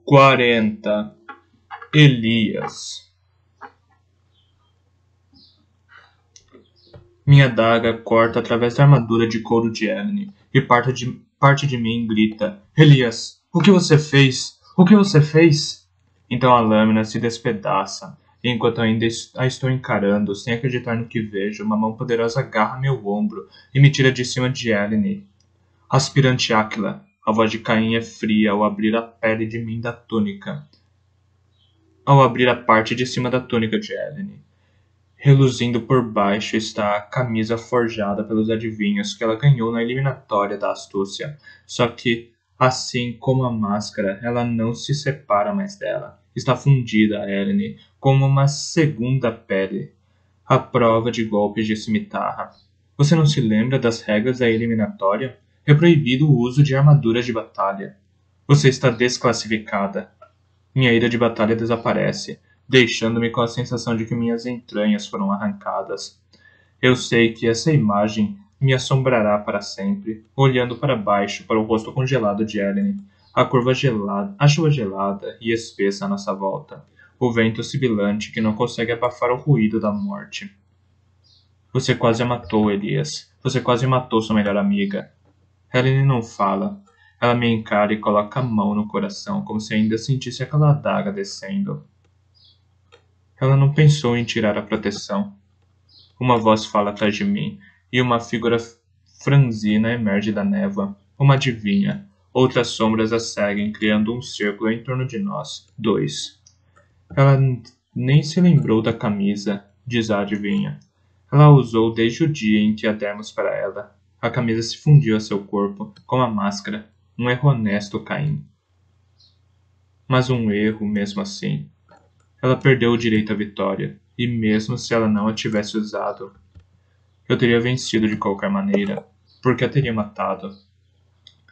40. Elias. Minha adaga corta através da armadura de couro de Ellen, e parte de mim grita: Elias, o que você fez? O que você fez? Então a lâmina se despedaça, e enquanto ainda a estou encarando, sem acreditar no que vejo, uma mão poderosa agarra meu ombro e me tira de cima de Ellen. Aspirante Áquila, a voz de Caim é fria ao abrir a pele de mim da túnica. Ao abrir a parte de cima da túnica de Ellen. Reluzindo por baixo está a camisa forjada pelos adivinhos que ela ganhou na eliminatória da astúcia. Só que, assim como a máscara, ela não se separa mais dela. Está fundida a Ellen como uma segunda pele. A prova de golpes de cimitarra. Você não se lembra das regras da eliminatória? É proibido o uso de armaduras de batalha. Você está desclassificada. Minha ira de batalha desaparece, deixando-me com a sensação de que minhas entranhas foram arrancadas. Eu sei que essa imagem me assombrará para sempre, olhando para baixo para o rosto congelado de Ellen, a chuva gelada e espessa à nossa volta, o vento sibilante que não consegue abafar o ruído da morte. Você quase a matou, Elias. Você quase matou sua melhor amiga. Ellen não fala. Ela me encara e coloca a mão no coração, como se ainda sentisse aquela adaga descendo. Ela não pensou em tirar a proteção. Uma voz fala atrás de mim, e uma figura franzina emerge da névoa. Uma adivinha. Outras sombras a seguem, criando um círculo em torno de nós. 2. Ela nem se lembrou da camisa, diz a adivinha. Ela a usou desde o dia em que a demos para ela. A camisa se fundiu a seu corpo, como a máscara. Um erro honesto, Caim. Mas um erro mesmo assim. Ela perdeu o direito à vitória, e mesmo se ela não a tivesse usado, eu teria vencido de qualquer maneira, porque a teria matado.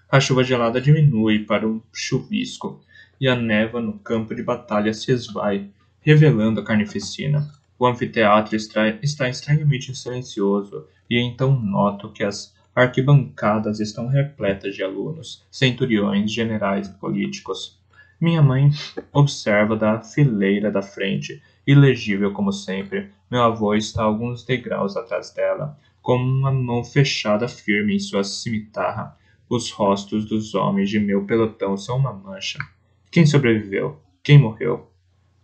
A chuva gelada diminui para um chuvisco, e a névoa no campo de batalha se esvai, revelando a carnificina. O anfiteatro está estranhamente silencioso, e então noto que as arquibancadas estão repletas de alunos, centuriões, generais e políticos. Minha mãe observa da fileira da frente, ilegível como sempre. Meu avô está alguns degraus atrás dela, com uma mão fechada firme em sua cimitarra. Os rostos dos homens de meu pelotão são uma mancha. Quem sobreviveu? Quem morreu?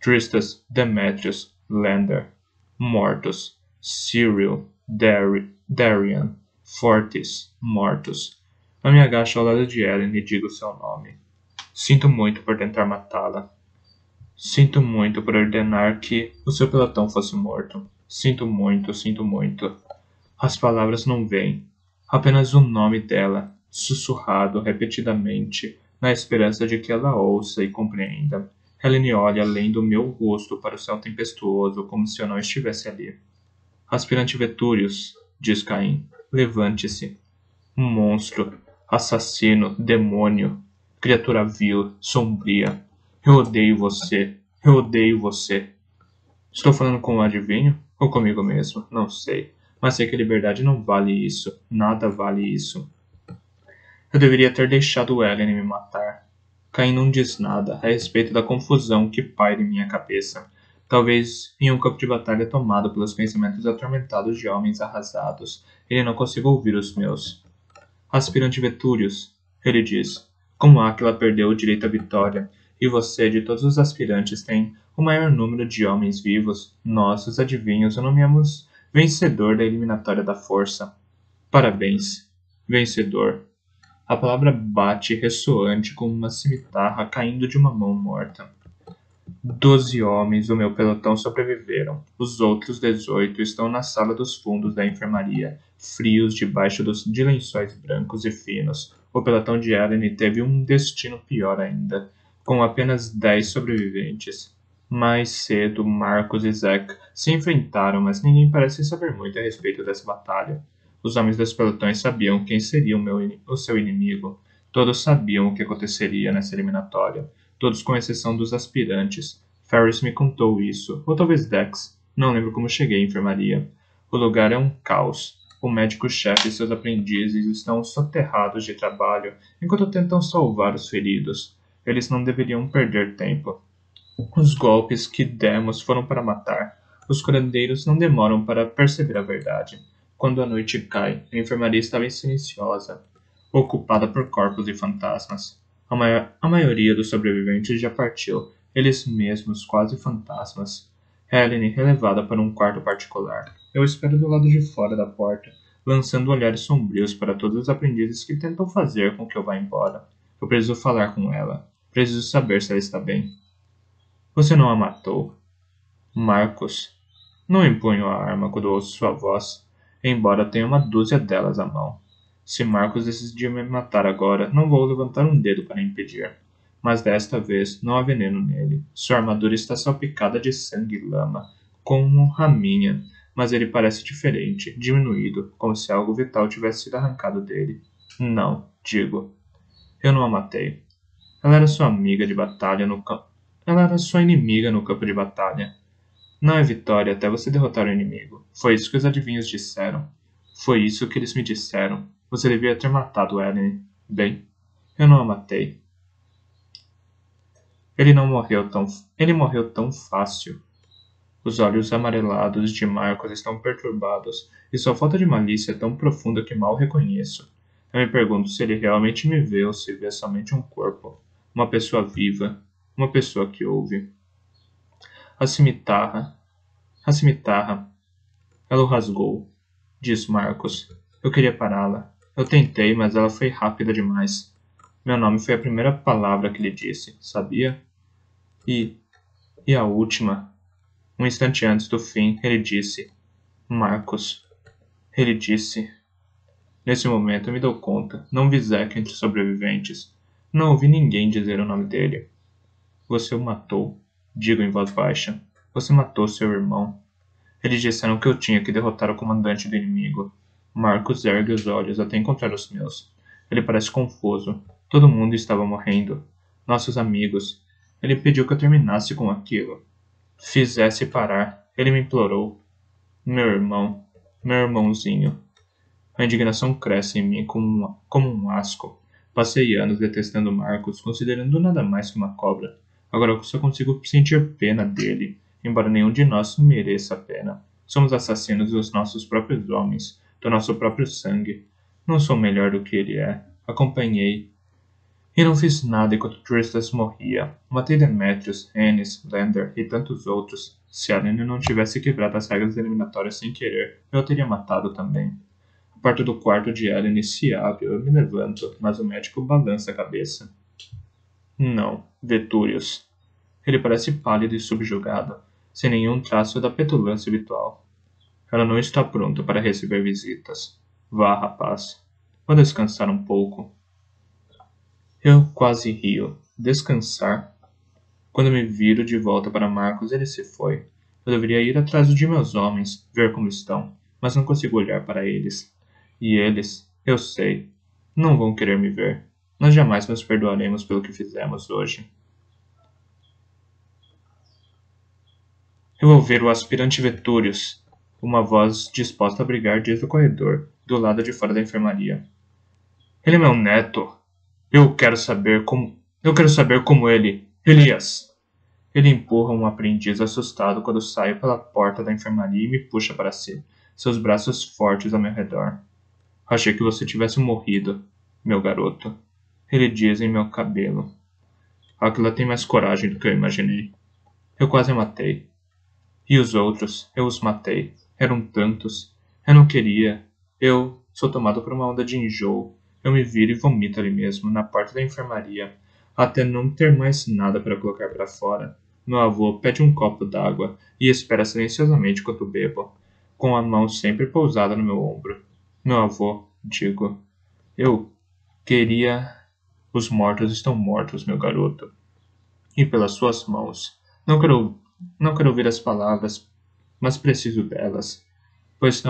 Tristas, Demetrius, Lander, mortos. Cyril, Darian, Fortis, mortos. Eu me agacho ao lado de Ellen e digo seu nome. Sinto muito por tentar matá-la. Sinto muito por ordenar que o seu pelotão fosse morto. Sinto muito, sinto muito. As palavras não vêm. Apenas o nome dela, sussurrado repetidamente, na esperança de que ela ouça e compreenda. Helen olha além do meu rosto para o céu tempestuoso, como se eu não estivesse ali. Aspirante Vetúrios, diz Caim, levante-se. Um monstro, assassino, demônio, criatura vil, sombria. Eu odeio você, eu odeio você. Estou falando com um adivinho? Ou comigo mesmo? Não sei. Mas sei que a liberdade não vale isso. Nada vale isso. Eu deveria ter deixado Ellen me matar. Caim não diz nada a respeito da confusão que paira em minha cabeça. Talvez em um campo de batalha tomado pelos pensamentos atormentados de homens arrasados, ele não consiga ouvir os meus. Aspirante Vetúrios, ele diz, como Áquila perdeu o direito à vitória, e você, de todos os aspirantes, tem o maior número de homens vivos, nós, os adivinhos, o nomeamos vencedor da eliminatória da força. Parabéns, vencedor. A palavra bate ressoante como uma cimitarra caindo de uma mão morta. 12 homens do meu pelotão sobreviveram. Os outros 18 estão na sala dos fundos da enfermaria, frios debaixo de lençóis brancos e finos. O pelotão de Ellen teve um destino pior ainda, com apenas 10 sobreviventes. Mais cedo, Marcos e Zack se enfrentaram, mas ninguém parece saber muito a respeito dessa batalha. Os homens dos pelotões sabiam quem seria o seu inimigo. Todos sabiam o que aconteceria nessa eliminatória. Todos com exceção dos aspirantes. Ferris me contou isso, ou talvez Dex. Não lembro como cheguei à enfermaria. O lugar é um caos. O médico-chefe e seus aprendizes estão soterrados de trabalho enquanto tentam salvar os feridos. Eles não deveriam perder tempo. Os golpes que demos foram para matar. Os curandeiros não demoram para perceber a verdade. Quando a noite cai, a enfermaria estava silenciosa, ocupada por corpos e fantasmas. A maioria dos sobreviventes já partiu, eles mesmos quase fantasmas. Helen relevada para um quarto particular. Eu espero do lado de fora da porta, lançando olhares sombrios para todos os aprendizes que tentam fazer com que eu vá embora. Eu preciso falar com ela. Preciso saber se ela está bem. Você não a matou? Marcos. Não empunho a arma quando ouço sua voz, embora tenha uma dúzia delas à mão. Se Marcos decidir me matar agora, não vou levantar um dedo para impedir. Mas desta vez não há veneno nele. Sua armadura está salpicada de sangue e lama, como a minha, mas ele parece diferente, diminuído, como se algo vital tivesse sido arrancado dele. Não, digo. Eu não a matei. Ela era sua amiga de batalha no campo. Ela era sua inimiga no campo de batalha. Não é vitória até você derrotar o inimigo. Foi isso que os adivinhos disseram. Foi isso que eles me disseram. Você devia ter matado Ellen. Bem, eu não a matei. Ele morreu tão fácil. Os olhos amarelados de Marcos estão perturbados, e sua falta de malícia é tão profunda que mal reconheço. Eu me pergunto se ele realmente me vê ou se vê somente um corpo. Uma pessoa viva. Uma pessoa que ouve. A cimitarra. A cimitarra. Ela o rasgou, diz Marcos. Eu queria pará-la. Eu tentei, mas ela foi rápida demais. Meu nome foi a primeira palavra que lhe disse, sabia? E a última. Um instante antes do fim, ele disse: Marcos. Ele disse. Nesse momento eu me dou conta. Não vi Zack entre os sobreviventes. Não ouvi ninguém dizer o nome dele. Você o matou. Digo em voz baixa. Você matou seu irmão. Eles disseram que eu tinha que derrotar o comandante do inimigo. Marcos ergue os olhos até encontrar os meus. Ele parece confuso. Todo mundo estava morrendo. Nossos amigos. Ele pediu que eu terminasse com aquilo. Fizesse parar. Ele me implorou. Meu irmão. Meu irmãozinho. A indignação cresce em mim como um asco. Passei anos detestando Marcos, considerando nada mais que uma cobra. Agora eu só consigo sentir pena dele, embora nenhum de nós mereça pena. Somos assassinos dos nossos próprios homens, do nosso próprio sangue. Não sou melhor do que ele é. Acompanhei. E não fiz nada enquanto Tristas morria. Matei Demetrius, Ennis, Lander e tantos outros. Se Ellen não tivesse quebrado as regras eliminatórias sem querer, eu a teria matado também. A porta do quarto de Ellen se abre, eu me levanto, mas o médico balança a cabeça. Não, Vetúrios. Ele parece pálido e subjugado, sem nenhum traço da petulância habitual. Ela não está pronta para receber visitas. Vá, rapaz. Vá descansar um pouco. Eu quase rio. Descansar? Quando me viro de volta para Marcos, ele se foi. Eu deveria ir atrás de meus homens, ver como estão, mas não consigo olhar para eles. E eles, eu sei, não vão querer me ver. Nós jamais nos perdoaremos pelo que fizemos hoje. Eu vou ver o aspirante Vetúrios. Uma voz disposta a brigar diz do corredor, do lado de fora da enfermaria. Ele é meu neto. Eu quero saber como ele... Elias! Ele empurra um aprendiz assustado quando saio pela porta da enfermaria e me puxa para si, seus braços fortes ao meu redor. Achei que você tivesse morrido, meu garoto. Ele diz em meu cabelo. Aquela tem mais coragem do que eu imaginei. Eu quase a matei. E os outros, eu os matei. Eram tantos. Eu não queria. Eu sou tomado por uma onda de enjoo. Eu me viro e vomito ali mesmo, na porta da enfermaria, até não ter mais nada para colocar para fora. Meu avô pede um copo d'água e espera silenciosamente enquanto bebo, com a mão sempre pousada no meu ombro. Meu avô, digo. Eu queria... Os mortos estão mortos, meu garoto. E pelas suas mãos. Não quero ouvir as palavras, mas preciso delas, pois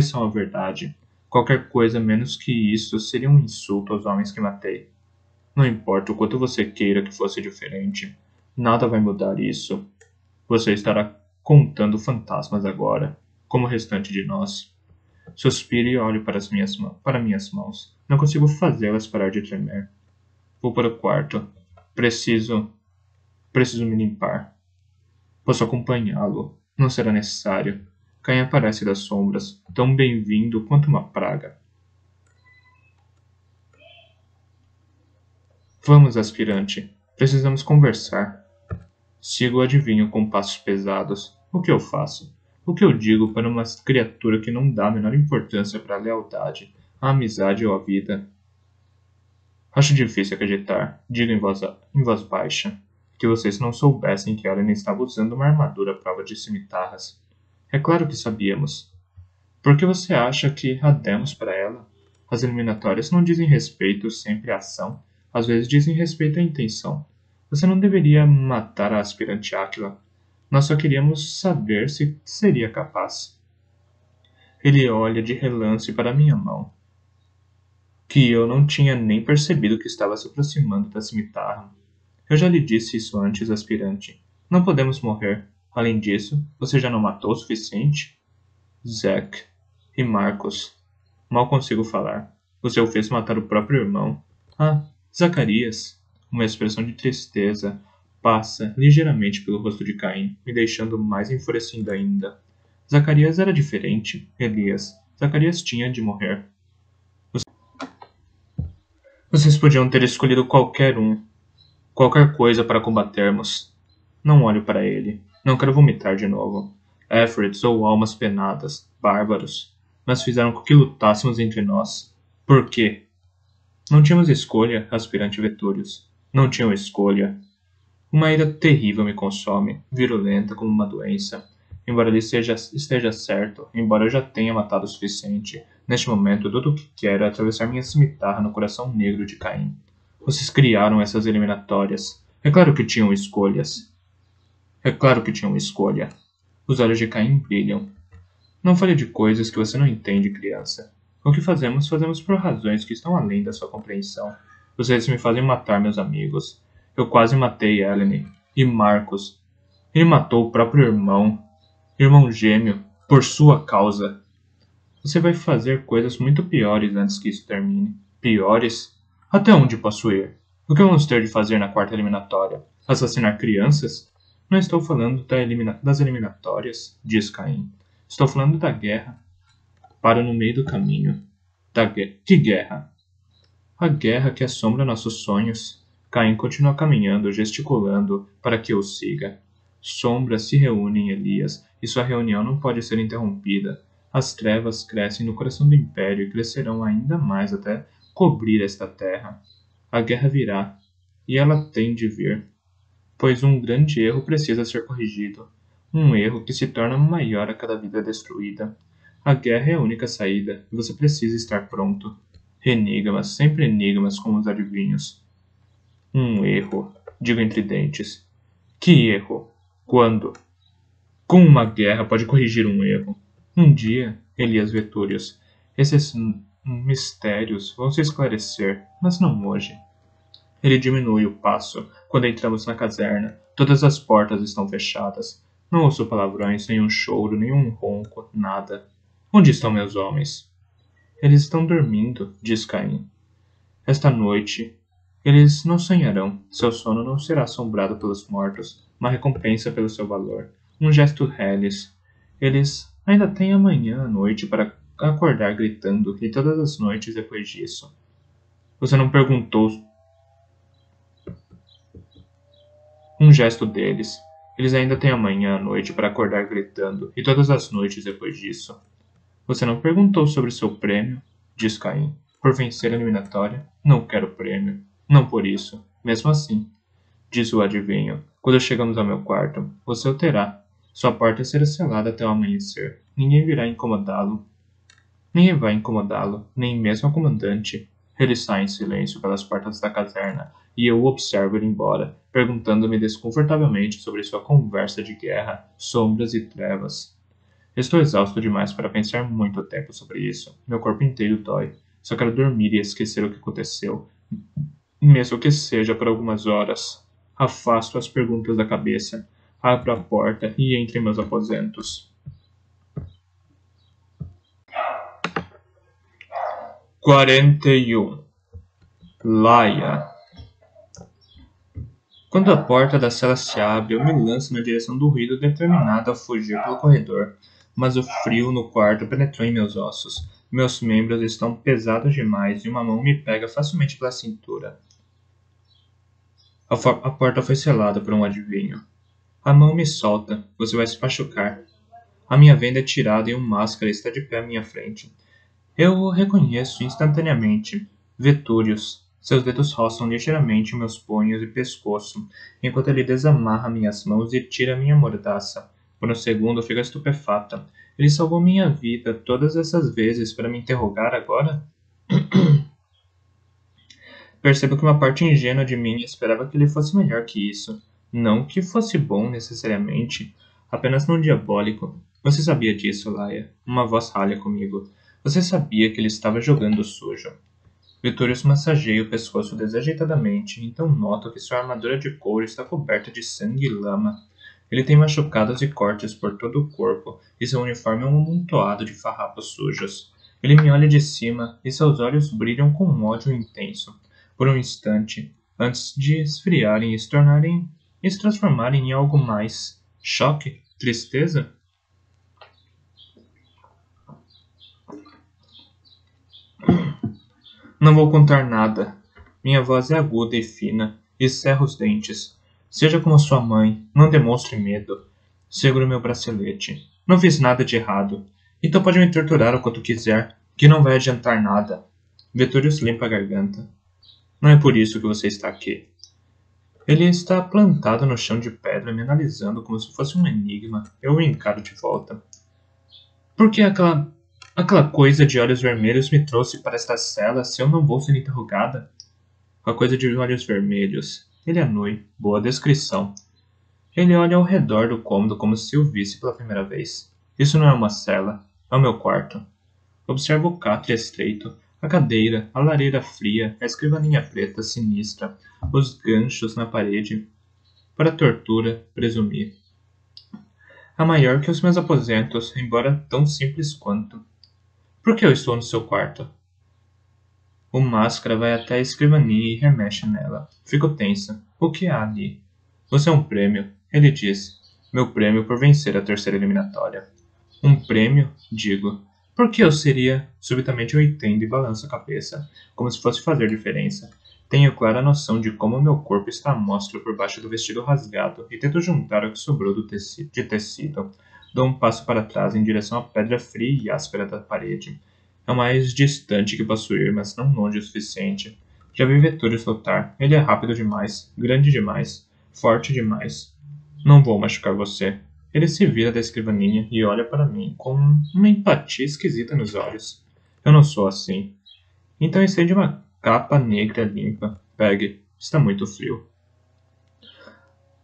são a verdade. Qualquer coisa menos que isso seria um insulto aos homens que matei. Não importa o quanto você queira que fosse diferente, nada vai mudar isso. Você estará contando fantasmas agora, como o restante de nós. Suspiro e olho para minhas mãos. Não consigo fazê-las parar de tremer. Vou para o quarto. Preciso me limpar. Posso acompanhá-lo. Não será necessário. Caim aparece das sombras, tão bem-vindo quanto uma praga. Vamos, aspirante. Precisamos conversar. Sigo o adivinho com passos pesados. O que eu faço? O que eu digo para uma criatura que não dá a menor importância para a lealdade, a amizade ou a vida? Acho difícil acreditar, digo em voz baixa, que vocês não soubessem que Ellen estava usando uma armadura à prova de cimitarras. É claro que sabíamos. Por que você acha que a demos para ela? As eliminatórias não dizem respeito sempre à ação, às vezes dizem respeito à intenção. Você não deveria matar a aspirante Áquila. Nós só queríamos saber se seria capaz. Ele olha de relance para minha mão, que eu não tinha nem percebido que estava se aproximando da cimitarra. Eu já lhe disse isso antes, aspirante. Não podemos morrer. Além disso, você já não matou o suficiente? Zack e Marcos. Mal consigo falar. Você o fez matar o próprio irmão. Ah, Zacarias. Uma expressão de tristeza passa ligeiramente pelo rosto de Caim, me deixando mais enfurecido ainda. Zacarias era diferente, Elias. Zacarias tinha de morrer. Vocês podiam ter escolhido qualquer coisa para combatermos. Não olho para ele. Não quero vomitar de novo. Efforts ou almas penadas, bárbaros, mas fizeram com que lutássemos entre nós. Por quê? Não tínhamos escolha, aspirante Vetúrios. Não tinham escolha. Uma ira terrível me consome, virulenta como uma doença. Embora ele esteja certo, embora eu já tenha matado o suficiente, neste momento tudo o que quero é atravessar minha cimitarra no coração negro de Caim. Vocês criaram essas eliminatórias. É claro que tinham escolhas. É claro que tinham escolha. Os olhos de Caim brilham. Não fale de coisas que você não entende, criança. O que fazemos, fazemos por razões que estão além da sua compreensão. Vocês me fazem matar meus amigos. Eu quase matei Ellen e Marcos. Ele matou o próprio irmão gêmeo, por sua causa. Você vai fazer coisas muito piores antes que isso termine. Piores? Até onde posso ir? O que vamos ter de fazer na quarta eliminatória? Assassinar crianças? Não estou falando das eliminatórias, diz Caim. Estou falando da guerra. Para no meio do caminho. Que guerra? A guerra que assombra nossos sonhos. Caim continua caminhando, gesticulando para que eu siga. Sombras se reúnem em Elias, e sua reunião não pode ser interrompida. As trevas crescem no coração do Império e crescerão ainda mais até cobrir esta terra. A guerra virá, e ela tem de vir, pois um grande erro precisa ser corrigido. Um erro que se torna maior a cada vida destruída. A guerra é a única saída, e você precisa estar pronto. Enigmas, sempre enigmas como os adivinhos. Um erro, digo entre dentes. Que erro? Quando? Como uma guerra pode corrigir um erro? Um dia, Elias Vetúrios, esses mistérios vão se esclarecer, mas não hoje. Ele diminui o passo. Quando entramos na caserna, todas as portas estão fechadas. Não ouço palavrões, nenhum choro, nenhum ronco, nada. Onde estão meus homens? Eles estão dormindo, diz Caim. Esta noite, eles não sonharão. Seu sono não será assombrado pelos mortos, uma recompensa pelo seu valor. Um gesto reles. Eles ainda têm amanhã à noite para acordar gritando, e todas as noites depois disso. Você não perguntou. Um gesto deles. Eles ainda têm amanhã à noite para acordar gritando, e todas as noites depois disso. Você não perguntou sobre seu prêmio, diz Caim. Por vencer a eliminatória, não quero prêmio. Não por isso. Mesmo assim, diz o adivinho. Quando chegamos ao meu quarto, você o terá. Sua porta será selada até o amanhecer. Ninguém virá incomodá-lo. Ninguém vai incomodá-lo, nem mesmo o comandante. Ele sai em silêncio pelas portas da caserna, e eu o observo ir embora, perguntando-me desconfortavelmente sobre sua conversa de guerra, sombras e trevas. Estou exausto demais para pensar muito tempo sobre isso. Meu corpo inteiro dói. Só quero dormir e esquecer o que aconteceu, mesmo que seja por algumas horas. Afasto as perguntas da cabeça, abro a porta e entro em meus aposentos. 41. Laia. Quando a porta da cela se abre, eu me lanço na direção do ruído, determinado a fugir pelo corredor. Mas o frio no quarto penetrou em meus ossos. Meus membros estão pesados demais e uma mão me pega facilmente pela cintura. A porta foi selada por um adivinho. A mão me solta. Você vai se machucar. A minha venda é tirada e um máscara está de pé à minha frente. Eu o reconheço instantaneamente. Vetúrios. Seus dedos roçam ligeiramente meus punhos e pescoço, enquanto ele desamarra minhas mãos e tira minha mordaça. Por um segundo fico estupefata. Ele salvou minha vida todas essas vezes para me interrogar agora? Percebo que uma parte ingênua de mim esperava que ele fosse melhor que isso. Não que fosse bom necessariamente, apenas não diabólico. Você sabia disso, Laia. Uma voz ralha comigo. Você sabia que ele estava jogando sujo. Vittorius massageia o pescoço desajeitadamente, então noto que sua armadura de couro está coberta de sangue e lama. Ele tem machucados e cortes por todo o corpo, e seu uniforme é um amontoado de farrapos sujos. Ele me olha de cima, e seus olhos brilham com um ódio intenso. Por um instante, antes de esfriarem e se transformarem em algo mais. Choque? Tristeza? Não vou contar nada. Minha voz é aguda e fina, e cerro os dentes. Seja como sua mãe, não demonstre medo. Seguro meu bracelete. Não fiz nada de errado. Então pode me torturar o quanto quiser, que não vai adiantar nada. Veturius limpa a garganta. Não é por isso que você está aqui. Ele está plantado no chão de pedra, me analisando como se fosse um enigma. Eu o encaro de volta. Por que aquela coisa de olhos vermelhos me trouxe para esta cela se eu não vou ser interrogada? A coisa de olhos vermelhos. Ele anui. Boa descrição. Ele olha ao redor do cômodo como se o visse pela primeira vez. Isso não é uma cela. É o meu quarto. Observo o catre estreito, a cadeira, a lareira fria, a escrivaninha preta sinistra, os ganchos na parede. Para tortura, presumi. É maior que os meus aposentos, embora tão simples quanto. Por que eu estou no seu quarto? O máscara vai até a escrivaninha e remexe nela. Fico tensa. O que há ali? Você é um prêmio, ele diz. Meu prêmio por vencer a terceira eliminatória. Um prêmio? Digo. Por que eu seria? Subitamente eu entendo e balanço a cabeça, como se fosse fazer diferença. Tenho clara noção de como meu corpo está à mostra por baixo do vestido rasgado e tento juntar o que sobrou de tecido. Dou um passo para trás em direção à pedra fria e áspera da parede. É o mais distante que posso ir, mas não longe o suficiente. Já vi Veturius lutar. Ele é rápido demais, grande demais, forte demais. Não vou machucar você. Ele se vira da escrivaninha e olha para mim com uma empatia esquisita nos olhos. Eu não sou assim. Então estende uma capa negra limpa. Pegue. Está muito frio.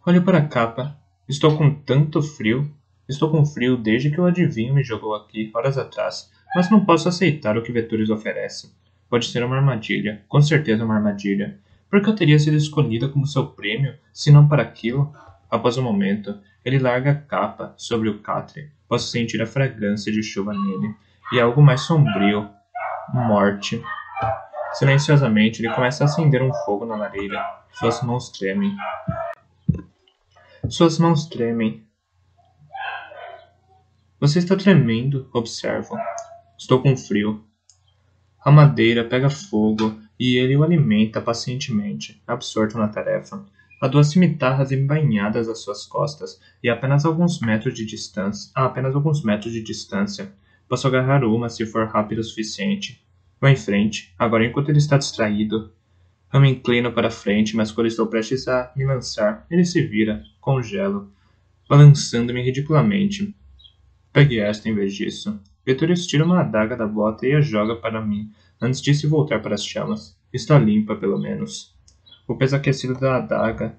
Olho para a capa. Estou com tanto frio. Estou com frio desde que o adivinho me jogou aqui, horas atrás, mas não posso aceitar o que Veturius oferece. Pode ser uma armadilha, com certeza uma armadilha. Por que eu teria sido escolhida como seu prêmio, se não para aquilo? Após um momento, ele larga a capa sobre o catre. Posso sentir a fragrância de chuva nele, e algo mais sombrio. Morte. Silenciosamente, ele começa a acender um fogo na lareira. Suas mãos tremem. Suas mãos tremem. Você está tremendo, observo. Estou com frio. A madeira pega fogo e ele o alimenta pacientemente, absorto na tarefa. Há duas cimitarras embainhadas às suas costas e a apenas alguns metros de distância. Posso agarrar uma se for rápido o suficiente. Vou em frente, agora enquanto ele está distraído. Eu me inclino para a frente, mas quando estou prestes a me lançar, ele se vira, congelo, balançando-me ridiculamente. Pegue esta em vez disso. Veturius tira uma adaga da bota e a joga para mim, antes de se voltar para as chamas. Está limpa, pelo menos. O peso aquecido da adaga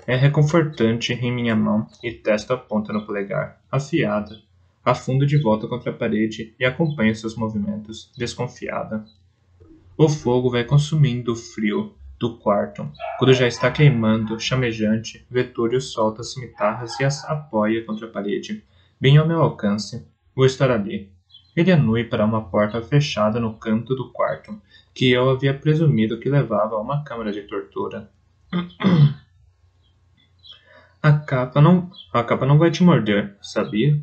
é reconfortante em minha mão e testo a ponta no polegar, afiada. Afundo de volta contra a parede e acompanho seus movimentos, desconfiada. O fogo vai consumindo o frio do quarto. Quando já está queimando, chamejante, Veturius solta as cimitarras e as apoia contra a parede. Bem ao meu alcance, vou estar ali. Ele anui para uma porta fechada no canto do quarto, que eu havia presumido que levava a uma câmara de tortura. A capa não vai te morder, sabia?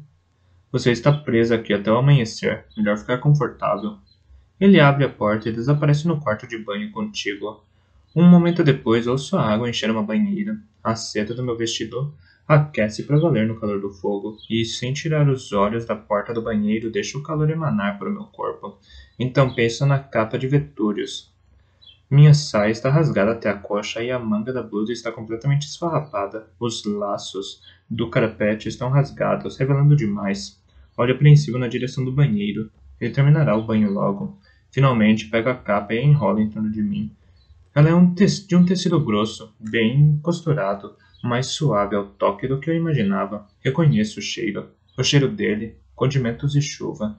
Você está presa aqui até o amanhecer. Melhor ficar confortável. Ele abre a porta e desaparece no quarto de banho contíguo. Um momento depois, ouço a água encher uma banheira. A seda do meu vestido aquece para valer no calor do fogo, e sem tirar os olhos da porta do banheiro, deixo o calor emanar para o meu corpo. Então penso na capa de Vetúrios. Minha saia está rasgada até a coxa e a manga da blusa está completamente esfarrapada. Os laços do carpete estão rasgados, revelando demais. Olho apreensivo na direção do banheiro. Ele terminará o banho logo. Finalmente, pego a capa e a enrolo em torno de mim. Ela é de um tecido grosso, bem costurado, mais suave ao toque do que eu imaginava. Reconheço o cheiro dele, condimentos e chuva.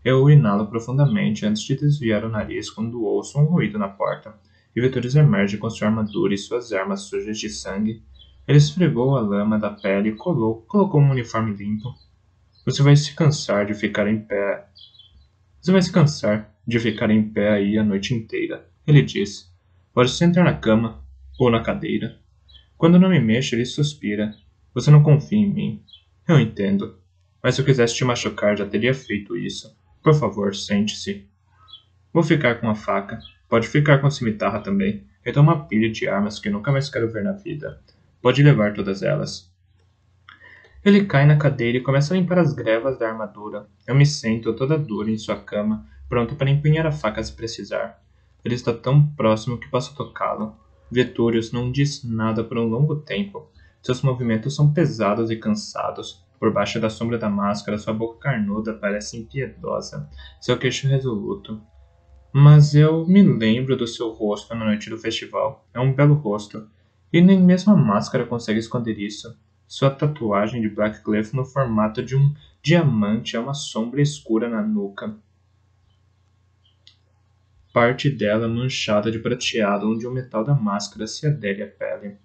Eu o inalo profundamente antes de desviar o nariz quando ouço um ruído na porta. E Vetúrios emerge com sua armadura e suas armas sujas de sangue. Ele esfregou a lama da pele e colocou um uniforme limpo. Você vai se cansar de ficar em pé. Você vai se cansar de ficar em pé aí a noite inteira, ele disse. Pode sentar na cama ou na cadeira. Quando não me mexo, ele suspira. Você não confia em mim. Eu entendo. Mas se eu quisesse te machucar, já teria feito isso. Por favor, sente-se. Vou ficar com a faca. Pode ficar com a cimitarra também. Eu tenho uma pilha de armas que nunca mais quero ver na vida. Pode levar todas elas. Ele cai na cadeira e começa a limpar as grevas da armadura. Eu me sento toda dura em sua cama, pronto para empunhar a faca se precisar. Ele está tão próximo que posso tocá-lo. Vetúrios não diz nada por um longo tempo. Seus movimentos são pesados e cansados. Por baixo da sombra da máscara, sua boca carnuda parece impiedosa, seu queixo resoluto. Mas eu me lembro do seu rosto na noite do festival. É um belo rosto. E nem mesmo a máscara consegue esconder isso. Sua tatuagem de Blackcliff no formato de um diamante é uma sombra escura na nuca. Parte dela manchada de prateado onde o metal da máscara se adere à pele.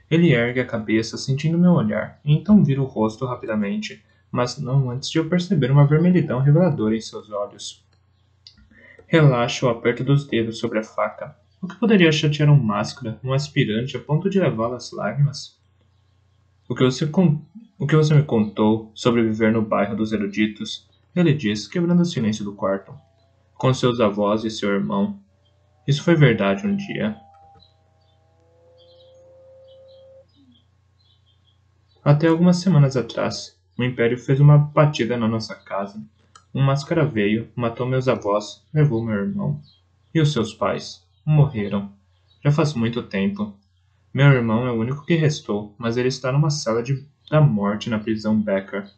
Ele ergue a cabeça sentindo meu olhar, e então vira o rosto rapidamente, mas não antes de eu perceber uma vermelhidão reveladora em seus olhos. Relaxo o aperto dos dedos sobre a faca. O que poderia chatear um máscara, um aspirante, a ponto de levá-lo às lágrimas? O que você me contou sobre viver no bairro dos eruditos? Ele disse, quebrando o silêncio do quarto. Com seus avós e seu irmão. Isso foi verdade um dia. Até algumas semanas atrás, o Império fez uma batida na nossa casa. Um máscara veio, matou meus avós, levou meu irmão. E os seus pais? Morreram. Já faz muito tempo. Meu irmão é o único que restou, mas ele está numa sala da morte na prisão Becker.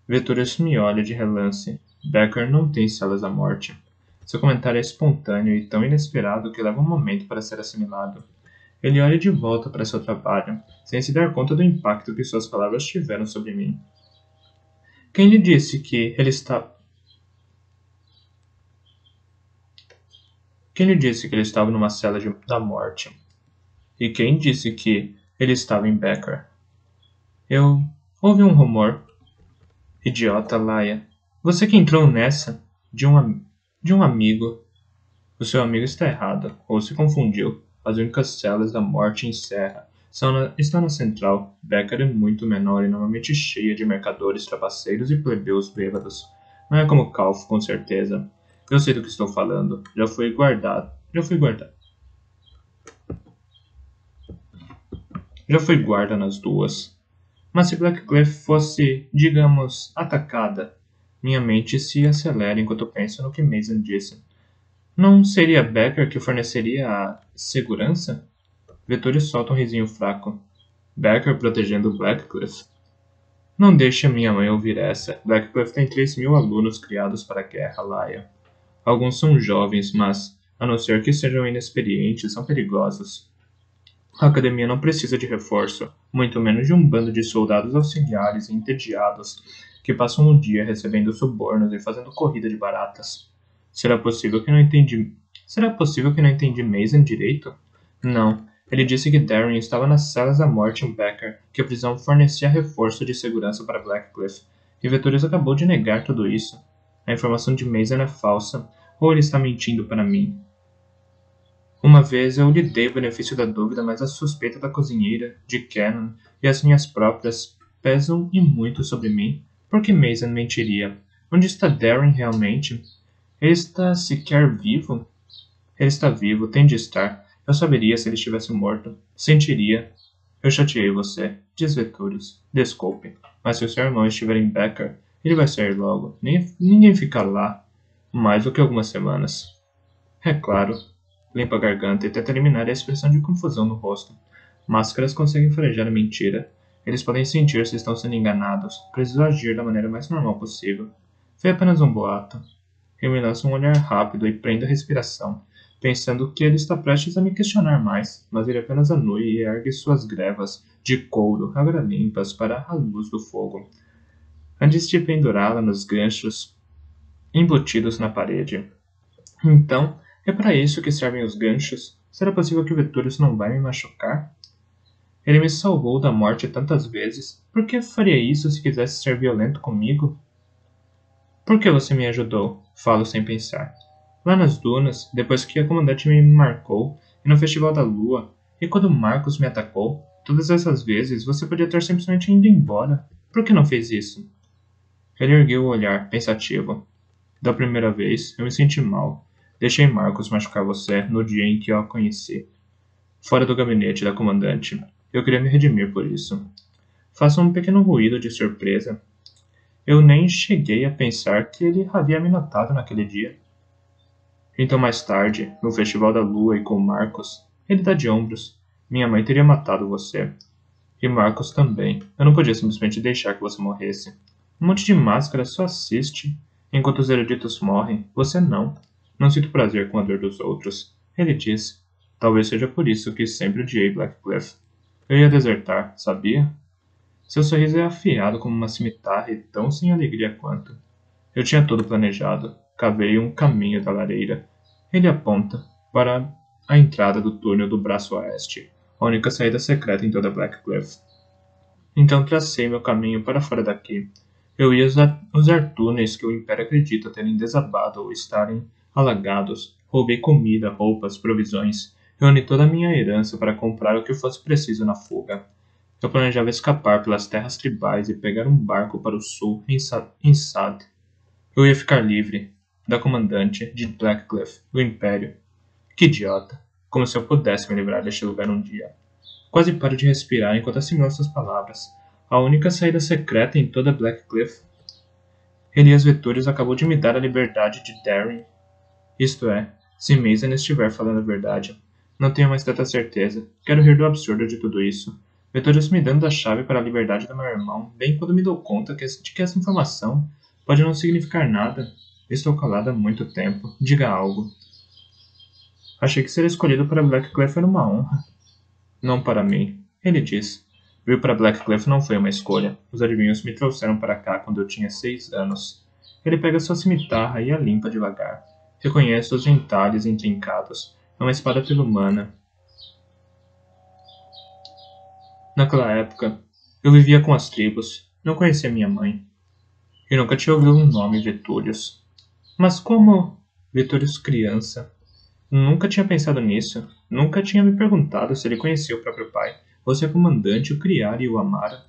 Vetúrios me olha de relance. Becker não tem celas da morte. Seu comentário é espontâneo e tão inesperado que leva um momento para ser assimilado. Ele olha de volta para seu trabalho, sem se dar conta do impacto que suas palavras tiveram sobre mim. Quem lhe disse que ele está... Quem lhe disse que ele estava numa cela da morte? E quem disse que ele estava em Becker? Eu... Houve um rumor. Idiota, Laia. Você que entrou nessa de um amigo. O seu amigo está errado, ou se confundiu. As únicas celas da morte em Serra estão na central. Becker é muito menor e normalmente cheia de mercadores, trapaceiros e plebeus bêbados. Não é como Calf, com certeza. Eu sei do que estou falando. Já fui guardado. Já fui guarda nas duas. Mas se Blackcliff fosse, digamos, atacada, minha mente se acelera enquanto penso no que Mason disse. Não seria Becker que forneceria a segurança? Vetúrio solta um risinho fraco. Becker protegendo Blackcliff? Não deixe minha mãe ouvir essa. Blackcliff tem 3.000 alunos criados para a guerra, Laia. Alguns são jovens, mas, a não ser que sejam inexperientes, são perigosos. A academia não precisa de reforço, muito menos de um bando de soldados auxiliares e entediados que passam o dia recebendo subornos e fazendo corrida de baratas. Será possível que não entendi Mason direito? Não. Ele disse que Darren estava nas celas da morte em Becker, que a prisão fornecia reforço de segurança para Blackcliff, e Vetúrios acabou de negar tudo isso. A informação de Mason é falsa, ou ele está mentindo para mim? Uma vez eu lhe dei o benefício da dúvida, mas a suspeita da cozinheira, de Cannon e as minhas próprias pesam e muito sobre mim. Por que Mason mentiria? Onde está Darren realmente? Ele está sequer vivo? Ele está vivo, tem de estar. Eu saberia se ele estivesse morto. Sentiria. Eu chateei você. Diz Veturius. Desculpe. Mas se o seu irmão estiver em Becker, ele vai sair logo. Ninguém fica lá mais do que algumas semanas. É claro. Limpa a garganta e tenta eliminar a expressão de confusão no rosto. Máscaras conseguem farejar a mentira. Eles podem sentir se estão sendo enganados. Preciso agir da maneira mais normal possível. Foi apenas um boato. Eu me lanço um olhar rápido e prendo a respiração, pensando que ele está prestes a me questionar mais, mas ele apenas anui e ergue suas grevas de couro, agora limpas, para a luz do fogo, antes de pendurá-la nos ganchos embutidos na parede. Então, é para isso que servem os ganchos? Será possível que o Veturius não vai me machucar? Ele me salvou da morte tantas vezes. Por que faria isso se quisesse ser violento comigo? Por que você me ajudou? Falo sem pensar. Lá nas dunas, depois que a comandante me marcou, e no Festival da Lua, e quando Marcos me atacou, todas essas vezes você podia ter simplesmente ido embora. Por que não fez isso? Ele ergueu o olhar, pensativo. Da primeira vez, eu me senti mal. Deixei Marcos machucar você no dia em que eu a conheci. Fora do gabinete da comandante. Eu queria me redimir por isso. Faço um pequeno ruído de surpresa. Eu nem cheguei a pensar que ele havia me notado naquele dia. Então mais tarde, no Festival da Lua e com Marcos, ele dá de ombros. Minha mãe teria matado você. E Marcos também. Eu não podia simplesmente deixar que você morresse. Um monte de máscara só assiste, enquanto os eruditos morrem. Você não. Não sinto prazer com a dor dos outros. Ele diz. Talvez seja por isso que sempre odiei Blackcliff. Eu ia desertar, sabia? Seu sorriso é afiado como uma cimitarra e tão sem alegria quanto. Eu tinha tudo planejado. Cavei um caminho da lareira. Ele aponta para a entrada do túnel do braço oeste, a única saída secreta em toda Blackcliff. Então tracei meu caminho para fora daqui. Eu ia usar túneis que o Império acredita terem desabado ou estarem alagados. Roubei comida, roupas, provisões. Reuni toda a minha herança para comprar o que fosse preciso na fuga. Eu planejava escapar pelas terras tribais e pegar um barco para o sul, em Sad. Eu ia ficar livre da comandante de Blackcliff, do Império. Que idiota! Como se eu pudesse me livrar deste lugar um dia. Quase paro de respirar enquanto assimilo essas palavras. A única saída secreta em toda Blackcliff. Elias Veturius acabou de me dar a liberdade de Darren. Isto é, se Mason estiver falando a verdade. Não tenho mais tanta certeza. Quero rir do absurdo de tudo isso. Veturius me dando a chave para a liberdade do meu irmão, bem quando me dou conta de que essa informação pode não significar nada. Estou calado há muito tempo. Diga algo. Achei que ser escolhido para Blackcliff era uma honra. Não para mim. Ele diz. Vir para Blackcliff não foi uma escolha. Os adivinhos me trouxeram para cá quando eu tinha 6 anos. Ele pega sua cimitarra e a limpa devagar. Reconheço os entalhes intrincados. É uma espada pelo-humana. Naquela época, eu vivia com as tribos. Não conhecia minha mãe. E nunca tinha ouvido o nome Veturius. Mas como Veturius criança? Nunca tinha pensado nisso. Nunca tinha me perguntado se ele conhecia o próprio pai, ou se a comandante o criara e o amara.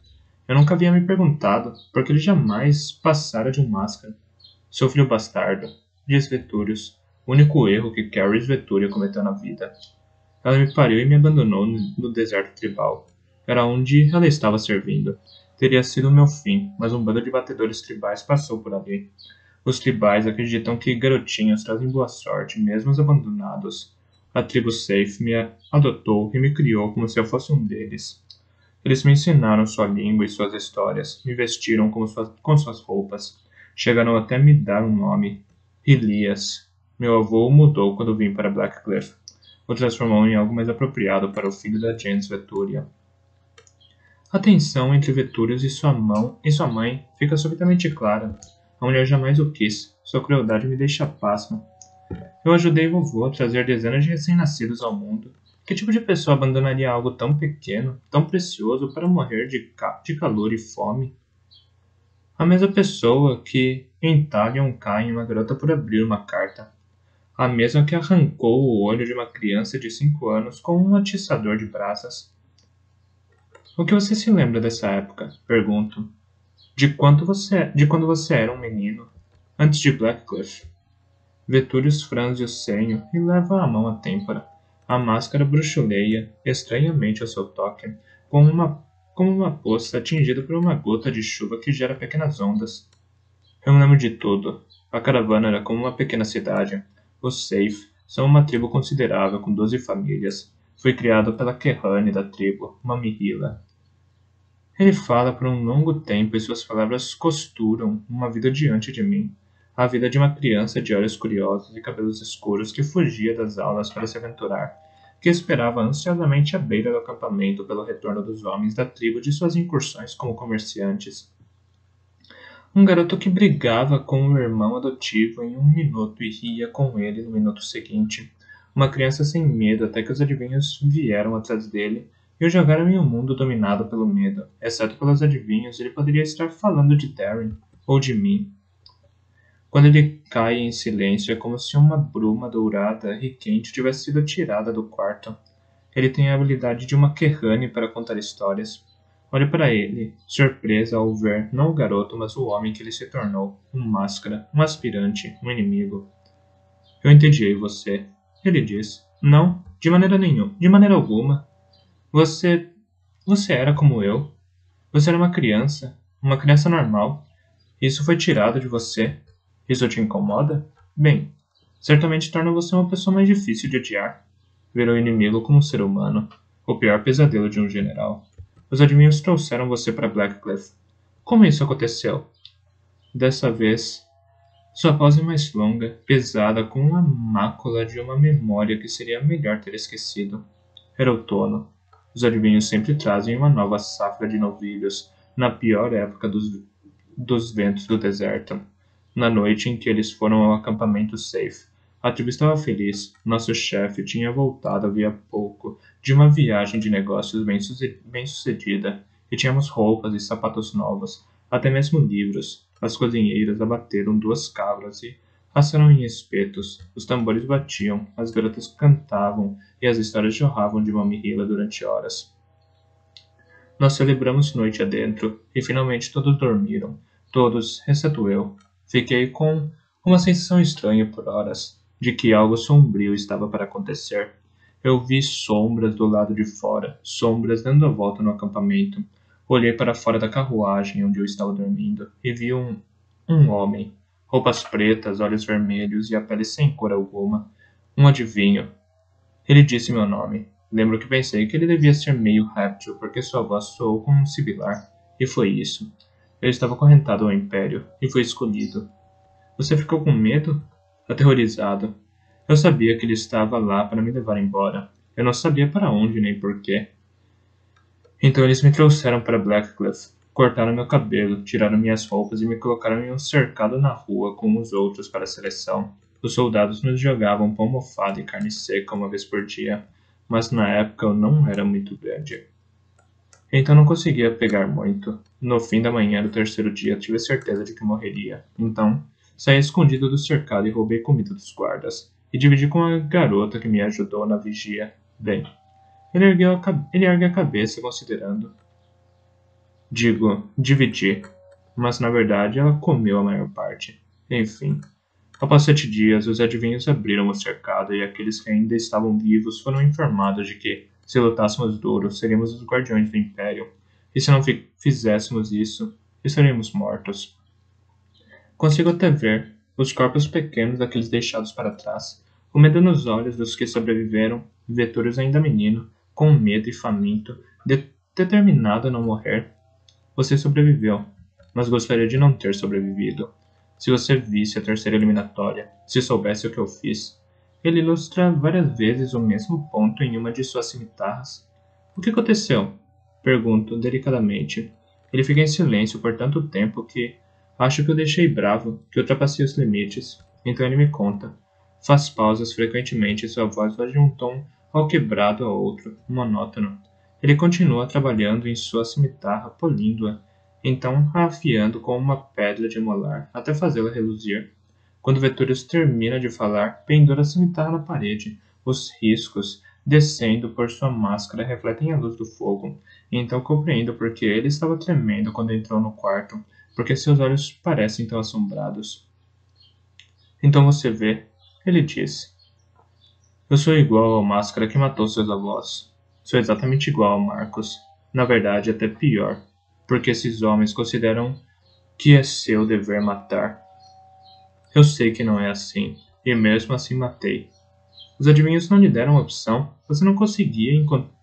Eu nunca havia me perguntado, porque ele jamais passara de um máscara. Seu filho bastardo, diz Veturius, o único erro que Carys Veturia cometeu na vida. Ela me pariu e me abandonou no deserto tribal. Era onde ela estava servindo. Teria sido o meu fim, mas um bando de batedores tribais passou por ali. Os tribais acreditam que garotinhos trazem boa sorte, mesmo os abandonados. A tribo Safe me adotou e me criou como se eu fosse um deles. Eles me ensinaram sua língua e suas histórias, me vestiram com suas roupas. Chegaram até me dar um nome. Elias. Meu avô o mudou quando vim para Blackcliff. O transformou em algo mais apropriado para o filho da James Veturia. A tensão entre Veturius e sua mãe fica subitamente clara. A mulher jamais o quis. Sua crueldade me deixa pasmo. Eu ajudei vovô a trazer dezenas de recém-nascidos ao mundo. Que tipo de pessoa abandonaria algo tão pequeno, tão precioso, para morrer de calor e fome? A mesma pessoa que entalha um K em uma garota por abrir uma carta. A mesma que arrancou o olho de uma criança de 5 anos com um atiçador de brasas. O que você se lembra dessa época? Pergunto. De quando você era um menino, antes de Blackcliff. Vetúrius franze o senho e leva a mão à têmpora. A máscara bruxuleia, estranhamente ao seu toque, como uma poça atingida por uma gota de chuva que gera pequenas ondas. Eu me lembro de tudo. A caravana era como uma pequena cidade. Os Safe são uma tribo considerável com 12 famílias. Foi criado pela Kerrane da tribo, uma Mihila. Ele fala por um longo tempo e suas palavras costuram uma vida diante de mim. A vida de uma criança de olhos curiosos e cabelos escuros que fugia das aulas para se aventurar, que esperava ansiosamente à beira do acampamento pelo retorno dos homens da tribo de suas incursões como comerciantes. Um garoto que brigava com o irmão adotivo em um minuto e ria com ele no minuto seguinte. Uma criança sem medo até que os adivinhos vieram atrás dele e o jogaram em um mundo dominado pelo medo. Exceto pelos adivinhos, ele poderia estar falando de Darren ou de mim. Quando ele cai em silêncio, é como se uma bruma dourada e quente tivesse sido tirada do quarto. Ele tem a habilidade de uma Kerrane para contar histórias. Olho para ele, surpresa ao ver não o garoto, mas o homem que ele se tornou. Um máscara, um aspirante, um inimigo. Eu entediei você, ele disse. Não, de maneira nenhuma, de maneira alguma. Você era como eu. Você era uma criança normal. Isso foi tirado de você. Isso te incomoda? Bem, certamente torna você uma pessoa mais difícil de odiar. Ver o inimigo como um ser humano, o pior pesadelo de um general. Os adivinhos trouxeram você para Blackcliff. Como isso aconteceu? Dessa vez, sua pausa é mais longa, pesada, com a mácula de uma memória que seria melhor ter esquecido. Era outono. Os adivinhos sempre trazem uma nova safra de novilhos, na pior época dos ventos do deserto. Na noite em que eles foram ao acampamento Safe, a tribo estava feliz. Nosso chefe tinha voltado havia pouco de uma viagem de negócios bem-sucedida, e tínhamos roupas e sapatos novos, até mesmo livros. As cozinheiras abateram 2 cabras e assaram em espetos. Os tambores batiam, as garotas cantavam e as histórias jorravam de uma mirrila durante horas. Nós celebramos noite adentro, e finalmente todos dormiram. Todos, exceto eu. Fiquei com uma sensação estranha por horas, de que algo sombrio estava para acontecer. Eu vi sombras do lado de fora, sombras dando a volta no acampamento. Olhei para fora da carruagem onde eu estava dormindo e vi um homem. Roupas pretas, olhos vermelhos e a pele sem cor alguma. Um adivinho. Ele disse meu nome. Lembro que pensei que ele devia ser meio réptil porque sua voz soou como um sibilar. E foi isso. Ele estava acorrentado ao Império e foi escolhido. Você ficou com medo? Aterrorizado. Eu sabia que ele estava lá para me levar embora. Eu não sabia para onde nem porquê. Então eles me trouxeram para Blackcliff. Cortaram meu cabelo, tiraram minhas roupas e me colocaram em um cercado na rua com os outros para a seleção. Os soldados nos jogavam pão mofado e carne seca uma vez por dia, mas na época eu não era muito grande. Então não conseguia pegar muito. No fim da manhã do terceiro dia tive certeza de que morreria. Então, saí escondido do cercado e roubei comida dos guardas. E dividi com a garota que me ajudou na vigia. Bem, ele ergue a cabeça considerando. Digo, dividi. Mas na verdade ela comeu a maior parte. Enfim. Após 7 dias, os adivinhos abriram o cercado e aqueles que ainda estavam vivos foram informados de que, se lutássemos duro, seríamos os guardiões do Império, e se não fizéssemos isso, estaríamos mortos. Consigo até ver os corpos pequenos daqueles deixados para trás, o medo nos olhos dos que sobreviveram, Vetúrius ainda menino, com medo e faminto, determinado a não morrer. Você sobreviveu, mas gostaria de não ter sobrevivido. Se você visse a terceira eliminatória, se soubesse o que eu fiz. Ele ilustra várias vezes o mesmo ponto em uma de suas cimitarras. O que aconteceu? Pergunto delicadamente. Ele fica em silêncio por tanto tempo que acho que o deixei bravo, que ultrapassei os limites. Então ele me conta. Faz pausas frequentemente e sua voz vai de um tom ao quebrado a outro, monótono. Ele continua trabalhando em sua cimitarra, polindo-a, então a afiando com uma pedra de molar até fazê-la reluzir. Quando Veturius termina de falar, pendura a cimitarra na parede. Os riscos, descendo por sua máscara, refletem a luz do fogo. E então compreendo porque ele estava tremendo quando entrou no quarto, porque seus olhos parecem tão assombrados. Então você vê, ele disse. Eu sou igual ao Máscara que matou seus avós. Sou exatamente igual ao Marcos. Na verdade, até pior, porque esses homens consideram que é seu dever matar. Eu sei que não é assim, e mesmo assim matei. Os adivinhos não lhe deram opção, você não conseguia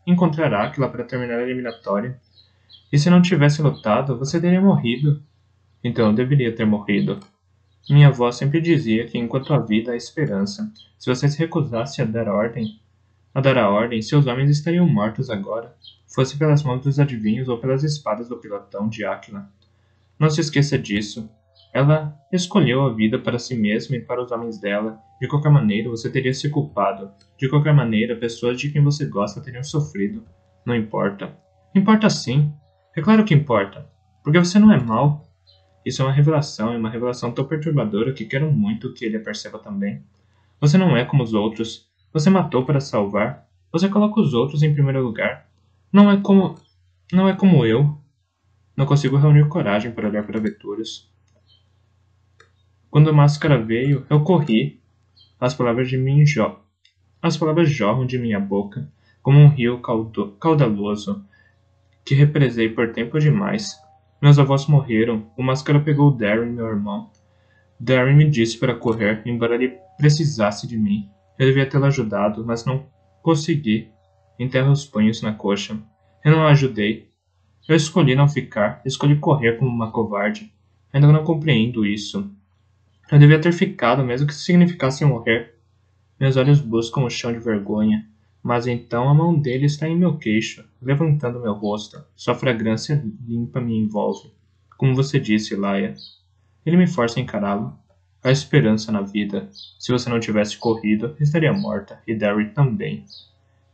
encontrar Áquila para terminar a eliminatória. E se não tivesse lutado, você teria morrido. Então eu deveria ter morrido. Minha avó sempre dizia que enquanto há vida há esperança. Se você se recusasse a dar a ordem, seus homens estariam mortos agora, fosse pelas mãos dos adivinhos ou pelas espadas do pilotão de Áquila. Não se esqueça disso. Ela escolheu a vida para si mesma e para os homens dela. De qualquer maneira, você teria se culpado. De qualquer maneira, pessoas de quem você gosta teriam sofrido. Não importa. Importa sim. É claro que importa. Porque você não é mau. Isso é uma revelação tão perturbadora que quero muito que ele a perceba também. Você não é como os outros. Você matou para salvar. Você coloca os outros em primeiro lugar. Não é como eu. Não consigo reunir coragem para olhar para Veturius. Quando a máscara veio, eu corri. As palavras jorram de minha boca, como um rio caudaloso, que represei por tempo demais. Meus avós morreram. O máscara pegou Darren, meu irmão. Darren me disse para correr, embora ele precisasse de mim. Eu devia tê-lo ajudado, mas não consegui. Enterro os punhos na coxa. Eu não a ajudei. Eu escolhi não ficar. Escolhi correr como uma covarde. Ainda não compreendo isso. Eu devia ter ficado, mesmo que significasse morrer. Meus olhos buscam o chão de vergonha. Mas então a mão dele está em meu queixo, levantando meu rosto. Sua fragrância limpa me envolve. Como você disse, Laia. Ele me força a encará-lo. Há esperança na vida. Se você não tivesse corrido, estaria morta, e Derry também.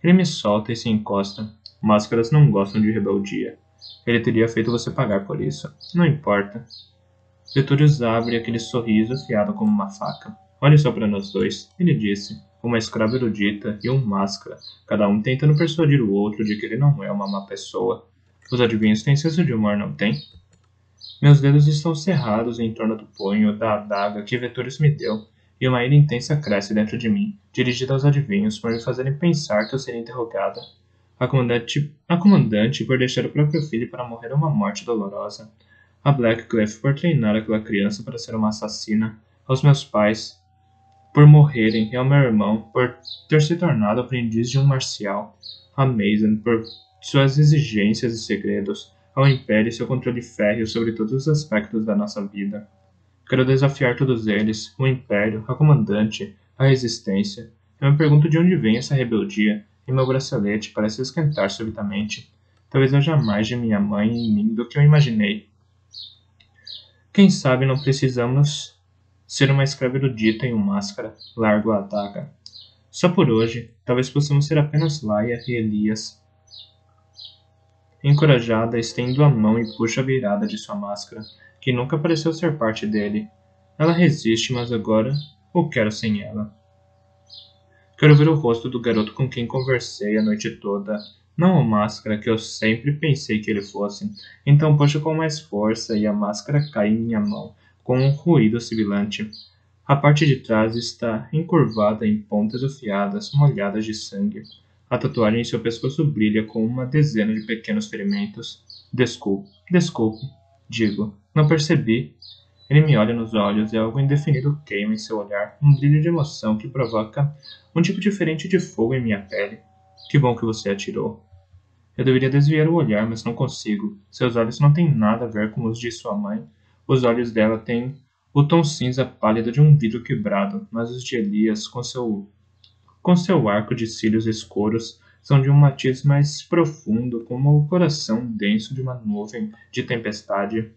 Ele me solta e se encosta. Máscaras não gostam de rebeldia. Ele teria feito você pagar por isso. Não importa. Veturius abre aquele sorriso afiado como uma faca. Olhe só para nós dois, ele disse. Uma escrava erudita e um máscara, cada um tentando persuadir o outro de que ele não é uma má pessoa. Os adivinhos têm senso de humor, não têm? Meus dedos estão cerrados em torno do punho da adaga que Veturius me deu, e uma ira intensa cresce dentro de mim, dirigida aos adivinhos por me fazerem pensar que eu seria interrogada. A comandante por deixar o próprio filho para morrer uma morte dolorosa. A Blackcliff por treinar aquela criança para ser uma assassina. Aos meus pais por morrerem e ao meu irmão por ter se tornado aprendiz de um marcial. A Mason por suas exigências e segredos. Ao Império e seu controle férreo sobre todos os aspectos da nossa vida. Quero desafiar todos eles, o Império, a Comandante, a Resistência. Eu me pergunto de onde vem essa rebeldia, e meu bracelete parece esquentar subitamente. Talvez haja mais de minha mãe em mim do que eu imaginei. Quem sabe não precisamos ser uma escrava erudita em um máscara, largo a adaga. Só por hoje, talvez possamos ser apenas Laia e Elias. Encorajada, estendo a mão e puxo a virada de sua máscara, que nunca pareceu ser parte dele. Ela resiste, mas agora o quero sem ela. Quero ver o rosto do garoto com quem conversei a noite toda, não a máscara que eu sempre pensei que ele fosse. Então puxo com mais força e a máscara cai em minha mão, com um ruído sibilante. A parte de trás está encurvada em pontas afiadas, molhadas de sangue. A tatuagem em seu pescoço brilha com uma dezena de pequenos ferimentos. Desculpe, digo. Não percebi. Ele me olha nos olhos e algo indefinido queima em seu olhar, um brilho de emoção que provoca um tipo diferente de fogo em minha pele. Que bom que você atirou. Eu deveria desviar o olhar, mas não consigo. Seus olhos não têm nada a ver com os de sua mãe. Os olhos dela têm o tom cinza pálido de um vidro quebrado, mas os de Elias, com seu arco de cílios escuros, são de um matiz mais profundo, como o coração denso de uma nuvem de tempestade.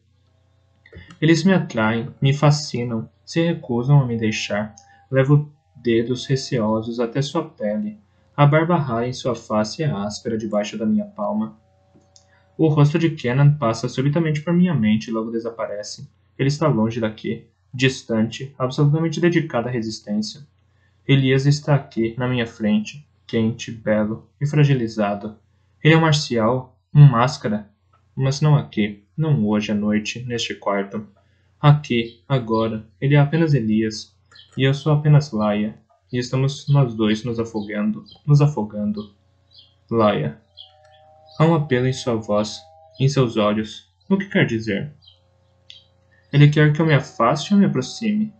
Eles me atraem, me fascinam, se recusam a me deixar. Levo dedos receosos até sua pele. A barba raia em sua face é áspera debaixo da minha palma. O rosto de Kenan passa subitamente por minha mente e logo desaparece. Ele está longe daqui. distante, absolutamente dedicado à resistência. Elias está aqui, na minha frente, quente, belo e fragilizado. Ele é um marcial, um máscara, mas não aqui, não hoje à noite, neste quarto. Aqui, agora, ele é apenas Elias, e eu sou apenas Laia, e estamos nós dois nos afogando, nos afogando. Laia. Há um apelo em sua voz, em seus olhos. O que quer dizer? Ele quer que eu me afaste ou me aproxime?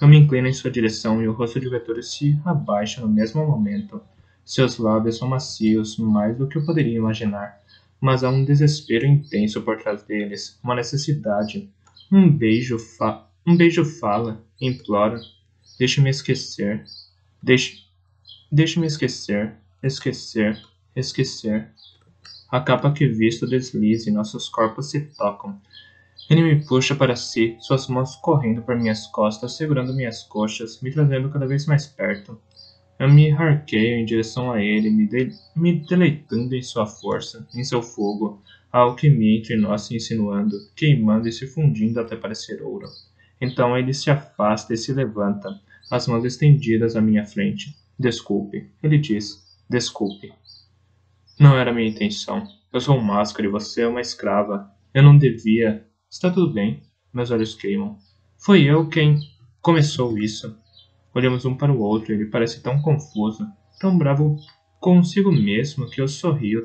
Eu me inclino em sua direção e o rosto de Vettori se abaixa no mesmo momento. Seus lábios são macios, mais do que eu poderia imaginar, mas há um desespero intenso por trás deles, uma necessidade. Um beijo fala, implora. Deixe-me esquecer. Deixe, deixe-me esquecer, esquecer, esquecer. A capa que visto desliza e nossos corpos se tocam. Ele me puxa para si, suas mãos correndo por minhas costas, segurando minhas coxas, me trazendo cada vez mais perto. Eu me arqueio em direção a ele, me deleitando em sua força, em seu fogo, a alquimia entre nós se insinuando, queimando e se fundindo até parecer ouro. Então ele se afasta e se levanta, as mãos estendidas à minha frente. Desculpe, ele diz. Desculpe. Não era minha intenção. Eu sou um máscara e você é uma escrava. Eu não devia. Está tudo bem. Meus olhos queimam. Foi eu quem começou isso. Olhamos um para o outro e ele parece tão confuso, tão bravo consigo mesmo que eu sorrio.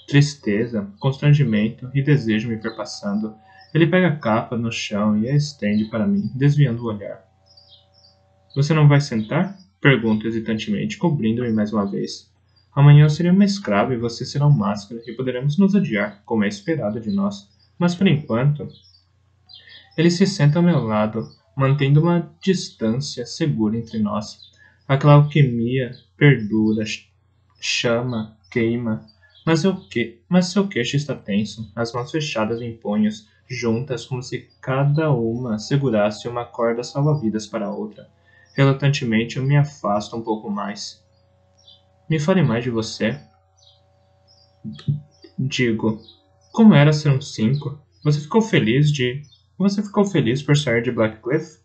Tristeza, constrangimento e desejo me perpassando. Ele pega a capa no chão e a estende para mim, desviando o olhar. Você não vai sentar? Pergunto hesitantemente, cobrindo-me mais uma vez. Amanhã eu serei uma escrava e você será um máscara e poderemos nos odiar, como é esperado de nós. Mas por enquanto... Ele se senta ao meu lado, mantendo uma distância segura entre nós. Aquela alquimia perdura, chama, queima, mas seu queixo está tenso, as mãos fechadas em punhos, juntas como se cada uma segurasse uma corda salva-vidas para a outra. Relutantemente eu me afasto um pouco mais. Me fale mais de você. Digo, como era ser um 5? Você ficou feliz por sair de Blackcliff?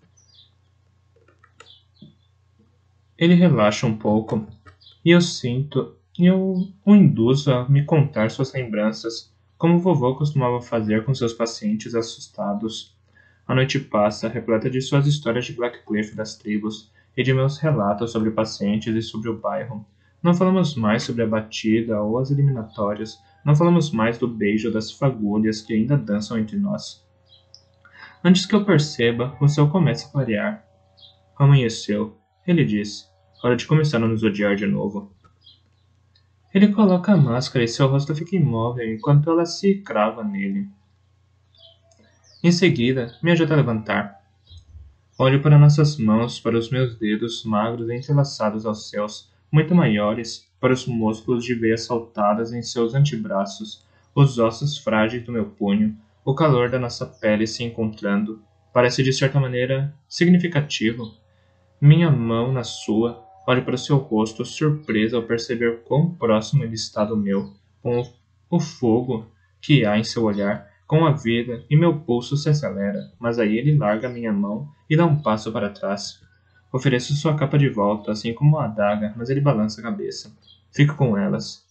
Ele relaxa um pouco, e eu o induzo a me contar suas lembranças, como o vovô costumava fazer com seus pacientes assustados. A noite passa, repleta de suas histórias de Blackcliff e das tribos, e de meus relatos sobre pacientes e sobre o bairro. Não falamos mais sobre a batida ou as eliminatórias, não falamos mais do beijo das fagulhas que ainda dançam entre nós. Antes que eu perceba, o céu começa a clarear. Amanheceu, ele disse. Hora de começar a nos odiar de novo. Ele coloca a máscara e seu rosto fica imóvel enquanto ela se crava nele. Em seguida, me ajuda a levantar. Olho para nossas mãos, para os meus dedos magros entrelaçados aos seus, muito maiores, para os músculos de veias saltadas em seus antebraços, os ossos frágeis do meu punho, o calor da nossa pele se encontrando. Parece de certa maneira significativo. Minha mão na sua, olho para o seu rosto, surpresa ao perceber quão próximo ele está do meu, com o fogo que há em seu olhar, com a vida, e meu pulso se acelera, mas aí ele larga minha mão e dá um passo para trás. Ofereço sua capa de volta, assim como a adaga, mas ele balança a cabeça. Fico com elas.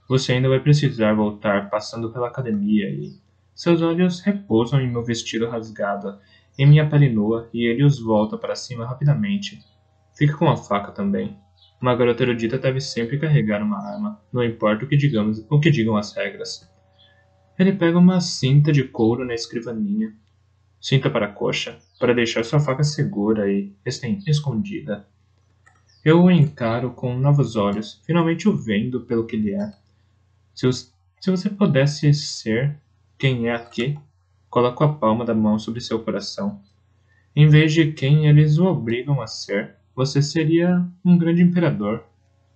Você ainda vai precisar voltar passando pela academia e... Seus olhos repousam em meu vestido rasgado, em minha pele nua, e ele os volta para cima rapidamente. Fica com a faca também. Uma garota erudita deve sempre carregar uma arma, não importa o que digam as regras. Ele pega uma cinta de couro na escrivaninha. Cinta para a coxa, para deixar sua faca segura e escondida. Eu o encaro com novos olhos, finalmente o vendo pelo que ele é. Se você pudesse ser quem é aqui, coloco a palma da mão sobre seu coração. Em vez de quem eles o obrigam a ser, você seria um grande imperador.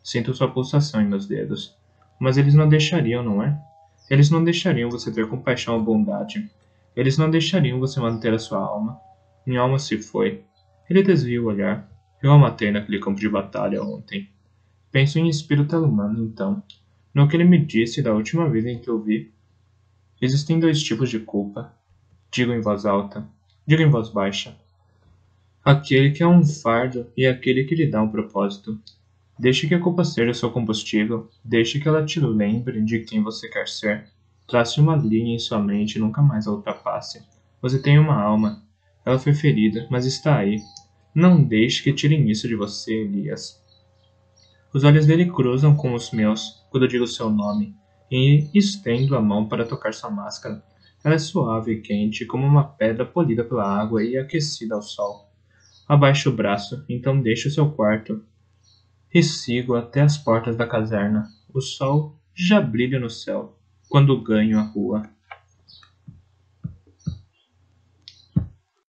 Sinto sua pulsação em meus dedos. Mas eles não deixariam, não é? Eles não deixariam você ter compaixão ou bondade. Eles não deixariam você manter a sua alma. Minha alma se foi. Ele desvia o olhar. Eu a matei naquele campo de batalha ontem. Penso em espírito humano, então. No que ele me disse da última vez em que eu vi. Existem dois tipos de culpa. Digo em voz alta. Digo em voz baixa. aquele que é um fardo e aquele que lhe dá um propósito. Deixe que a culpa seja seu combustível, deixe que ela te lembre de quem você quer ser. Trace uma linha em sua mente e nunca mais a ultrapasse. Você tem uma alma. Ela foi ferida, mas está aí. Não deixe que tirem isso de você, Elias. Os olhos dele cruzam com os meus quando eu digo seu nome, e estendo a mão para tocar sua máscara. Ela é suave e quente, como uma pedra polida pela água e aquecida ao sol. Abaixe o braço, então deixe o seu quarto, e sigo até as portas da caserna. O sol já brilha no céu, quando ganho a rua.